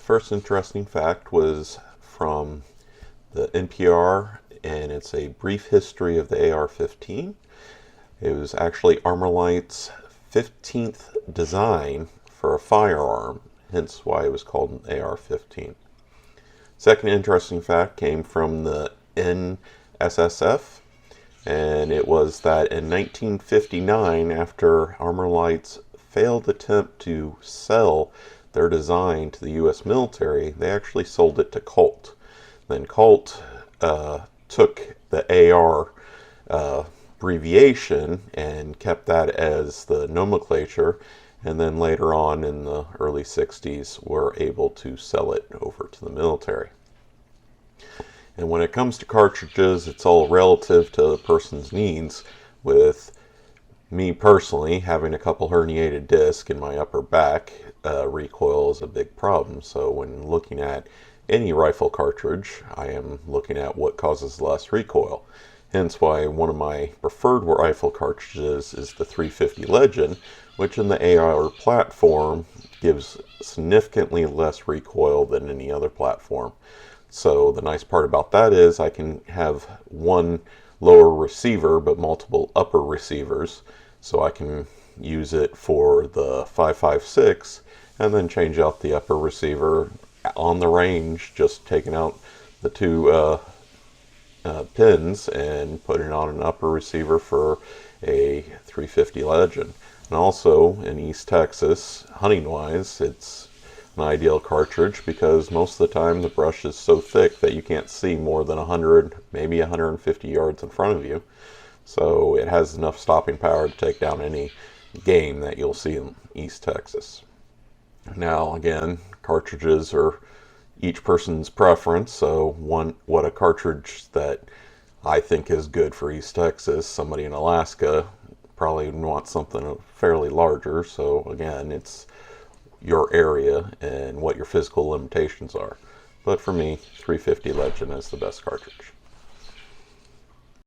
first interesting fact was from the NPR, and it's a brief history of the AR-15. It was actually Armalite's 15th design for a firearm, hence why it was called an AR-15. Second interesting fact came from the NSSF, and it was that in 1959, after Armalite's failed attempt to sell their design to the U.S. military, they actually sold it to Colt. Then Colt took the AR abbreviation and kept that as the nomenclature, and then later on in the early 60s were able to sell it over to the military. And when it comes to cartridges, it's all relative to the person's needs. With me personally, having a couple herniated discs in my upper back, recoil is a big problem. So when looking at any rifle cartridge, I am looking at what causes less recoil. Hence why one of my preferred rifle cartridges is the 350 Legend, which in the AR platform gives significantly less recoil than any other platform. So the nice part about that is I can have one lower receiver but multiple upper receivers, so I can use it for the 5.56 and then change out the upper receiver on the range, just taking out the two pins and putting on an upper receiver for a 350 Legend. And also in East Texas, hunting wise, it's an ideal cartridge because most of the time the brush is so thick that you can't see more than 100, maybe 150 yards in front of you. So it has enough stopping power to take down any game that you'll see in East Texas. Now again, cartridges are each person's preference, so what a cartridge that I think is good for East Texas, somebody in Alaska probably wants something fairly larger. So again, it's your area and what your physical limitations are. But for me, 350 Legend is the best cartridge.